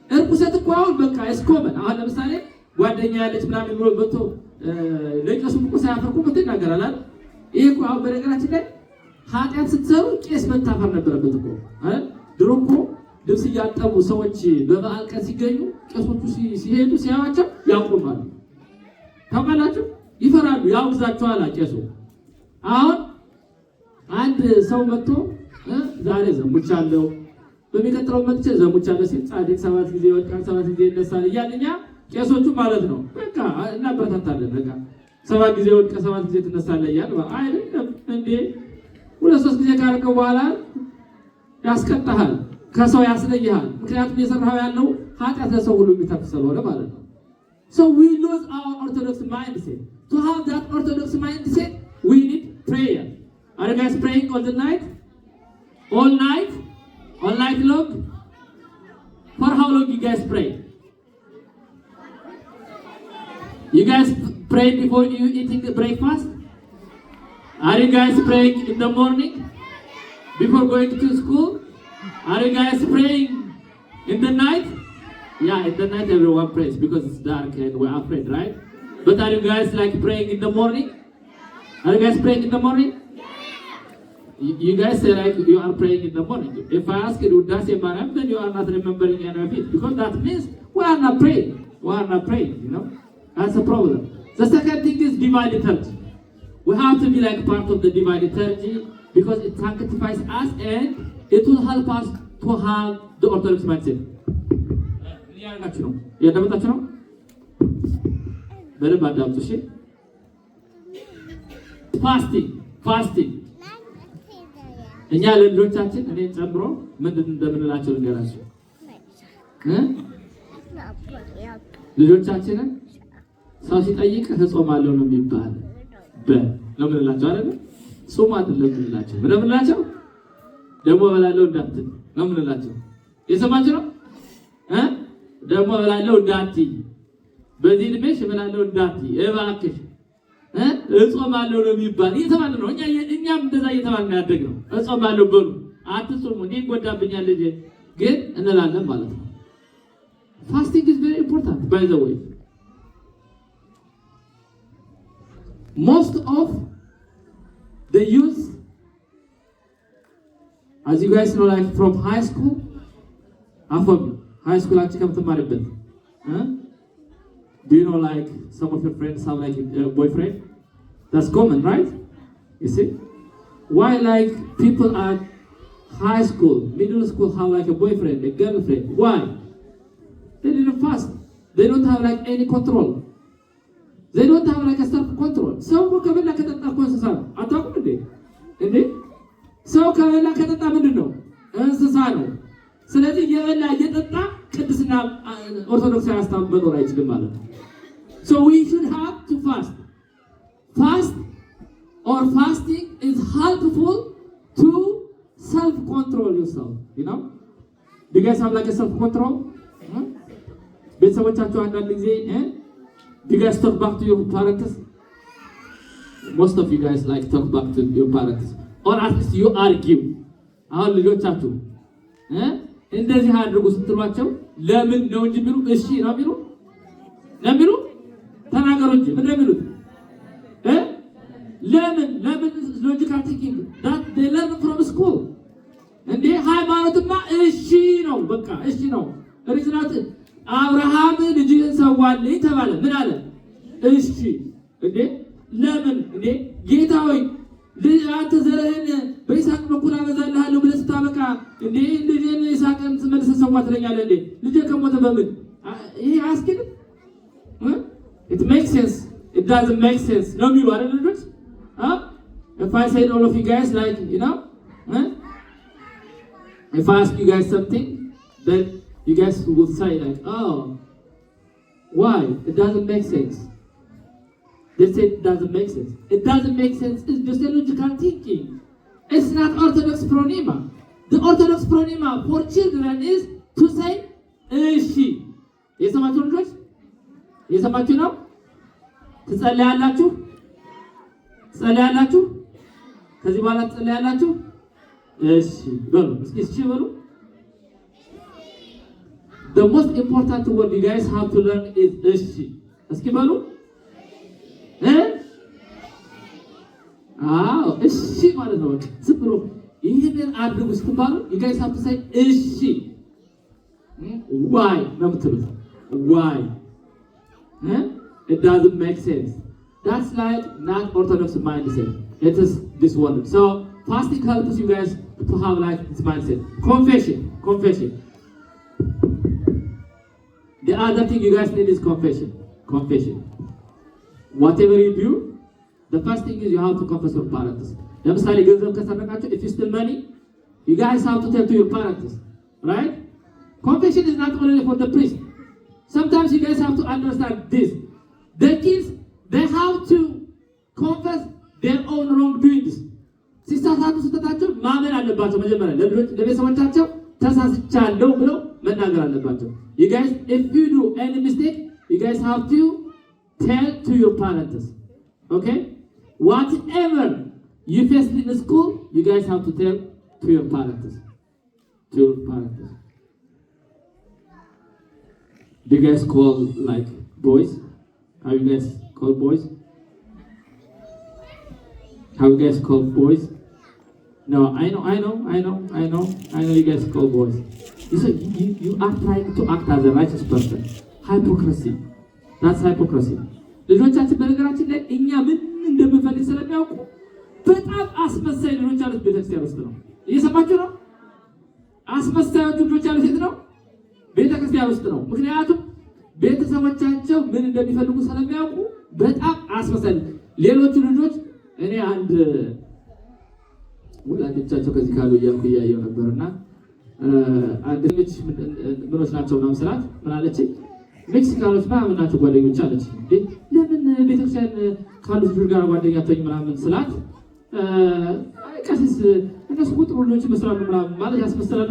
እርኩሰት እኮ አሁን በቃ እስኮመን አሁን ለምሳሌ ጓደኛ ያለች ምናምን ብሎ በቶ ለቄሱ እኮ ሳያፈርኩ ይናገራል አይደል? ይሄ እኮ አሁን በነገራችን ላይ ኃጢአት ስትሰሩ ቄስ መታፈር ነበረበት እኮ አይደል? ድሮ እኮ ልብስ እያጠቡ ሰዎች በበዓል ቀን ሲገኙ ቄሶቹ ሲሄዱ ሲያዋቸው ያቆማሉ። ታውቃላችሁ? ይፈራሉ፣ ያውዛቸዋል ቄሱ። አሁን አንድ ሰው መጥቶ ዛሬ ዘሙቻለሁ በሚቀጥለው መጥቼ ዘሙቻለሁ ሲል ጻድቅ 7 ጊዜ ይወድቃል 7 ጊዜ ይነሳል እያልኛ ቄሶቹ ማለት ነው በቃ እናበረታታለን። በቃ 7 ጊዜ ወድቀ 7 ጊዜ ትነሳለህ እያል አይደለም እንዴ? 2-3 ጊዜ ካረከው በኋላ ያስቀጣሃል፣ ከሰው ያስለይሃል። ምክንያቱም የሰራው ያለው ኃጢአት ለሰው ሁሉ የሚተርፍ ስለሆነ ማለት ነው። So we lose our Orthodox mindset. To have that Orthodox mindset, we need prayer. Are you guys praying all the night? All night long? For how long you guys pray? You guys pray before you eating the breakfast? Are you guys praying in the morning before going to school? Are you guys praying in the night? Yeah, in the night everyone prays because it's dark and we're afraid, right? But are you guys like praying in the morning? Are you guys praying in the morning? You guys say like you are praying in the morning. If I ask you Udase Maram, then you are not remembering any of it because that means we are not praying. You know, that's a problem. The second thing is divine liturgy. We have to be like part of the divine liturgy because it sanctifies us and it will help us to have the Orthodox mindset. ያዳመጣችሁ ነው? በደንብ አዳምጡ እሺ። ፋስቲንግ እኛ ለልጆቻችን እኔ ጨምሮ ምንድን እንደምንላቸው ልንገራችሁ። ልጆቻችንን ሰው ሲጠይቅ እጾማለሁ ነው የሚባል ነው የምንላቸው አይደል? ጾም አይደለም የምንላቸው። ምን የምንላቸው ደግሞ እበላለሁ እንዳትል ነው የምንላቸው። የሰማችሁ ነው? ደግሞ እበላለሁ እንዳትይ፣ በዚህ እድሜሽ እበላለሁ እንዳትይ እባክሽ እጾማለሁ ነው የሚባል እየተባለ ነው። እኛም እንደዛ እየተባለ ነው ያደግነው። እጾማለሁ በሉ አትጾሙ እንዴ ይጎዳብኛል ልጅ ግን እንላለን ማለት ነው። Fasting is very important, by the way. Most of the youth, as you guys know, like from high school, actually come to marry. Do you know, like some of your friends have like a boyfriend? That's common, right? You see? Why like people at high school, middle school have like a boyfriend, a girlfriend? Why? They didn't fast. They don't have like any control. They don't have like a self-control. ሰው ከበላ ከጠጣ እኮ እንስሳ ነው። አታውቁም እንዴ? ሰው ከበላ ከጠጣ ምንድን ነው? እንስሳ ነው። ስለዚህ የበላ እየጠጣ ቅድስና ኦርቶዶክሳዊ አስተምህሮ መኖር አይችልም ማለት ነው። So we should have to fast. Fast or fasting is helpful to self-control yourself. You know? Do you guys have like a self-control? ቤተሰቦቻችሁ አንዳንድ ጊዜ do you guys talk back to your parents? Most of you guys like talk back to your parents. Or at least you argue. አሁን ልጆቻችሁ እንደዚህ አድርጉ ስትሏቸው ለምን ነው እንጂ ቢሉ እሺ ነው ቢሉ ተናገሩ እንጂ ምን እንደሚሉት ለምን ሎጂካል ቲንኪንግ that they learn from school እንዴ ሃይማኖትማ እሺ ነው በቃ እሺ ነው ሪዝናት አብርሃም ልጅህን ሰዋልኝ ተባለ ምን አለ እሺ እንዴ ለምን እንዴ ጌታ ሆይ አንተ ዘርህን በይስሐቅ በኩል አበዛልሃለሁ ብለህ ስታበቃ እንዴ ልጅህን ይስሐቅን መልሰህ ሰዋ ትለኛለህ እንዴ ልጅ ከሞተ በምን ይሄ አያስኬድም it makes sense it doesn't make sense ነው የሚሉ አይደል ልጆች if I said all of you guys like you know if I ask you guys something then you guys will say like oh why it doesn't make sense. They say it doesn't make sense. It doesn't make sense. It's just a logical thinking. It's not Orthodox phronema. The Orthodox phronema for children is to say እሺ የሰማችሁ ልጆች የሰማችሁ ነው ትጸልያላችሁ ከዚህ በኋላ ትጸልያላችሁ እሺ በሉ እስኪ እሺ በሉ The most important word you guys have to learn is እሺ እስኪ በሉ እሺ ማለት ነው ዝም ብሎ ይሄንን አድርጉ ስትባሉ you guys have to say እሺ why ነው የምትሉት why it doesn't make sense that's like not orthodox mindset it is this one so fasting helps you guys to have like this mindset confession the other thing you guys need is confession whatever you do the first thing is you have to confess your parents ለምሳሌ ገንዘብ ከሰረቃችሁ if you steal money you guys have to tell to your parents right confession is not only for the priest sometimes you guys have to understand this the kids they have to confess their own wrongdoings ሲሳሳቱ ስህተታቸው ማመን አለባቸው መጀመሪያ ለቤተሰቦቻቸው ተሳስቻለሁ ብለው መናገር አለባቸው you guys if you do any mistake you guys have to tell to your parents okay whatever you face in school you guys have to tell to your parents do you guys call like boys how you guys call boys no I know you guys call boys you are trying to act as a righteous person hypocrisy that's hypocrisy ልጆቻችን በነገራችን ላይ እኛ ምን እንደምንፈልግ ስለሚያውቁ በጣም አስመሳይ ልጆች አሉት ቤተክርስቲያን ውስጥ ነው እየሰማችሁ ነው አስመሳዮቹ ልጆች አሉት የት ነው ቤተክርስቲያን ውስጥ ነው ምክንያቱም ቤተሰቦቻቸው ምን እንደሚፈልጉ ስለሚያውቁ በጣም አስመሳይ ሌሎቹ ልጆች እኔ አንድ ወላጆቻቸው ከዚህ ካሉ እያልኩ እያየሁ ነበርና አንድ ልጅ ምኖች ናቸው ምናምን ስላት ምን አለችኝ ሜክሲካኖች ምናምን ናቸው ጓደኞች አለች ለምን ቤተክርስቲያን ካሉት ልጆች ጋር ጓደኛ አትሆኝ ምናምን ስላት ቀሲስ እነሱ ቁጥሩ ልጆች መስራሉ ምናምን ማለት ያስመስላሉ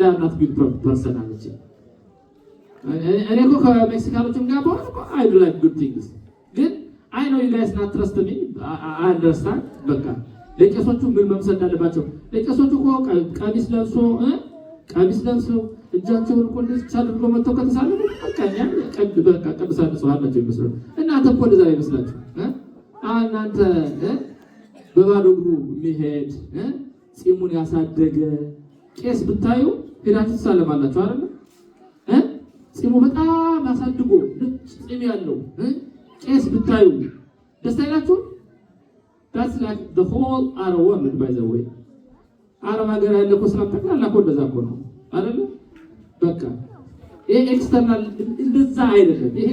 ለአናት ቢግ ፐርሰን አለች እኔ እኮ ከሜክሲካኖችም ጋር በሆነ እኮ I do like good things ግን I know you guys not trust me I understand በቃ ለቄሶቹ ምን መምሰል እንዳለባቸው ለቄሶቹ እኮ ቀሚስ ለብሶ እጃቸውን እኮ እንደዚህ አድርጎ መጥተው ከተሳሉ በቃ ቅዱሳን ንጹሐን ናቸው ይመስሉ። እናንተ እኮ እንደዛ ይመስላችሁ። እናንተ በባዶ እግሩ የሚሄድ ፂሙን ያሳደገ ቄስ ብታዩ ሄዳችሁ ትሳለማላችሁ አይደል? ፂሙ በጣም ያሳድጎ ነጭ ፂም ያለው ቄስ ብታዩ ደስ አይላችሁ? That's like the whole Arab world, by the way. አረብ ሀገር ያለ እኮ ስራ ጠቅላላ እኮ እንደዛ እኮ ነው አይደል? በቃ ይሄ ኤክስተርናል እንደዛ አይደለም። ይሄ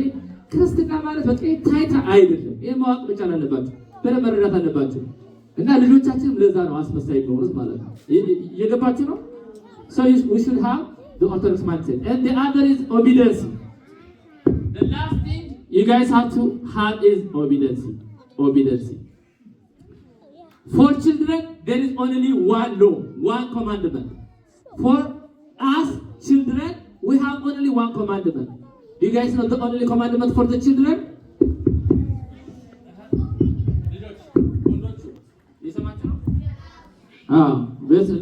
ክርስትና ማለት በቃ ታይታ አይደለም። ይሄ ማወቅ መቻል አለባችሁ፣ በደንብ መረዳት አለባችሁ። እና ልጆቻችንም ለዛ ነው አስመሳይ የሚሆኑት ማለት ነው። እየገባችሁ ነው? So we should have the Orthodox mindset. And the other is obedience. The last thing you guys have to have is obedience. Obedience. For children, there is only one law, one commandment. For us children, we have only one commandment. Do you guys know the only commandment for the children?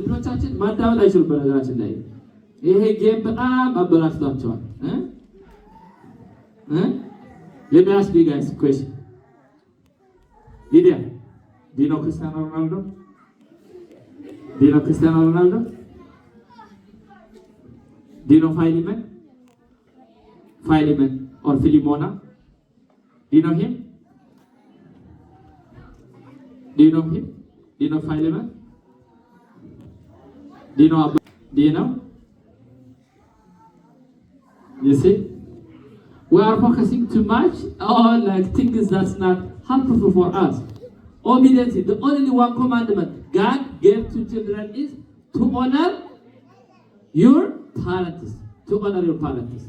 ልጆቻችን ማዳመጥ አይችሉም። በነገራችን ላይ ይሄ ጌም በጣም አበላሽቷቸዋል። Let me ask you guys a question. Lydia, do you know Cristiano Ronaldo? Do you know Cristiano Ronaldo? Do you know Philemon? Philemon or Philemona? Do you know him? Do you know him? Do you know Philemon? Do you know Abba? Do you know? You see? We are focusing too much on like things that's not helpful for us. Obedience, the only one commandment God gave to children is to honor your parents. To honor your parents.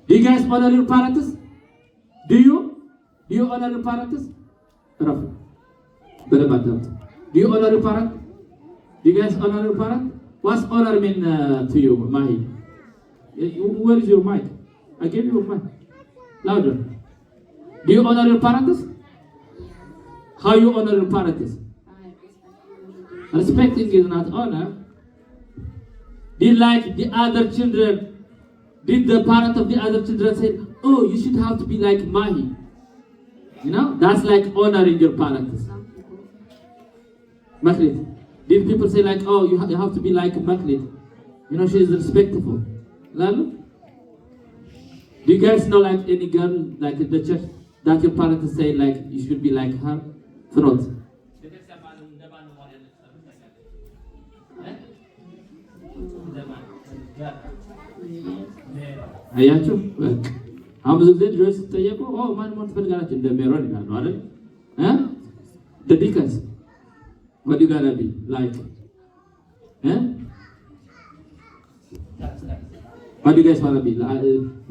Do you guys honor your parents? Do you? Do you honor your parents? Rafa. Do you honor your parents? Do you guys honor your parents? What's honor mean to you, Mahi? Where is your mic? I gave you a mic. Louder. Do you honor your parents? How you honor your parents? Respecting is not honor. Did like the other children, did the parent of the other children say, oh, you should have to be like Mahi? You know, that's like honoring your parents. Maklit. Did people say like, oh, you have to be like Maklit? You know, she is respectful. Lalu? Do you guys know like any girl like in the church that your parents say like you should be like her? Front. አያችሁ አሁን ብዙ ጊዜ ልጆች ሲጠየቁ ማን ሞት ትፈልጋላችሁ እንደ ሜሮን ይላሉ አይደል? the deacons what you gonna be like? what do you guys wanna be?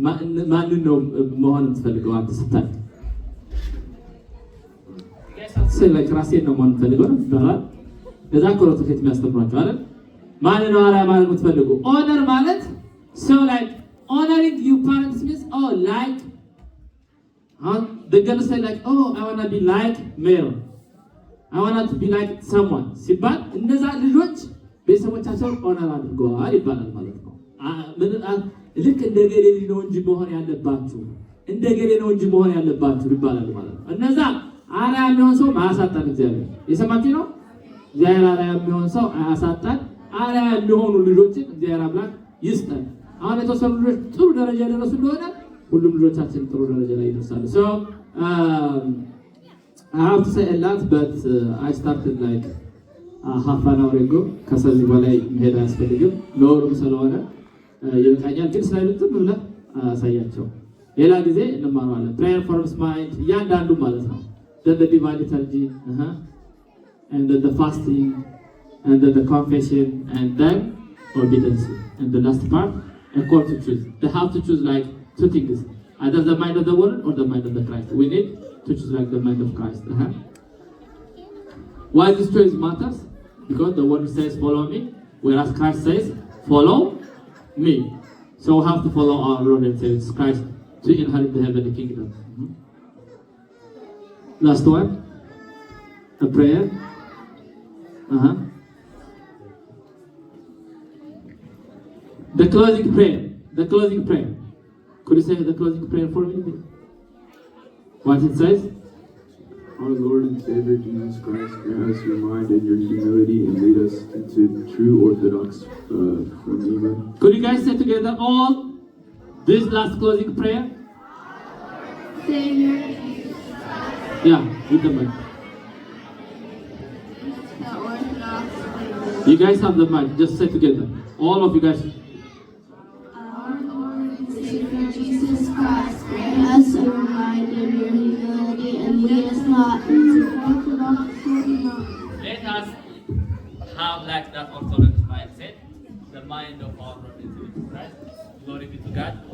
ማንን ነው መሆን የምትፈልገው አንተ ስታይ? like ራሴን ነው መሆን የምትፈልገው ይባላል። ከዛ ኮሮት ከት የሚያስተምሯቸው አይደል? ማን ነው አራ ማለት የምትፈልገው? ኦነር ማለት so like honoring your parents means like the girl say like I want to be like Mary, I want to be like someone ሲባል እነዛ ልጆች ቤተሰቦቻቸውን ኦነር አድርገዋል ይባላል ማለት ነው። ልክ እንደ ገሌ ነው እንጂ መሆን ያለባችሁ እንደ ገሌ ነው እንጂ መሆን ያለባችሁ ይባላል ማለት ነው። እነዛ አርአያ የሚሆን ሰው ማያሳጣን እግዚአብሔር የሰማችሁ ነው። እግዚአብሔር አርአያ የሚሆን ሰው አያሳጣን። አርአያ የሚሆኑ ልጆችን እግዚአብሔር አምላክ ይስጠን። አሁን የተወሰኑ ልጆች ጥሩ ደረጃ ደረሱ እንደሆነ ሁሉም ልጆቻችን ጥሩ ደረጃ ላይ ይደርሳሉ። So I have to say a lot, but I started like half an hour ago. ከዚህ በላይ መሄድ አያስፈልግም ለወሩም ስለሆነ ይበቃኛል። ግን ስላይሉትም ብለህ አሳያቸው ሌላ ጊዜ እንማራለን። prayer forms mind እያንዳንዱ ማለት ነው። then the divine liturgy and then the fasting and then the confession and then obedience and the last part and call to choose. They have to choose like two things, either the mind of the world or the mind of the Christ. We need to choose like the mind of Christ. Why this choice matters? Because the word says follow me, whereas Christ says follow me. So we have to follow our Lord and Savior Christ to inherit the heavenly kingdom. Last one, a prayer. The closing prayer. The closing prayer. Could you say the closing prayer for me? What it says? Our Lord and Savior Jesus Christ, grant us your mind and your humility and lead us into true orthodox Amen. Could you guys say together all this last closing prayer? Savior, Yeah, with the mic. the Orthodox. You guys have the mic. Just say together. All of you guys. Our Lord and Savior Jesus Christ, grant us your mind and your humility, and lead us not into orthodox. Let us have like that orthodox mindset, the mind of our Lord and Savior Christ. Glory be to God.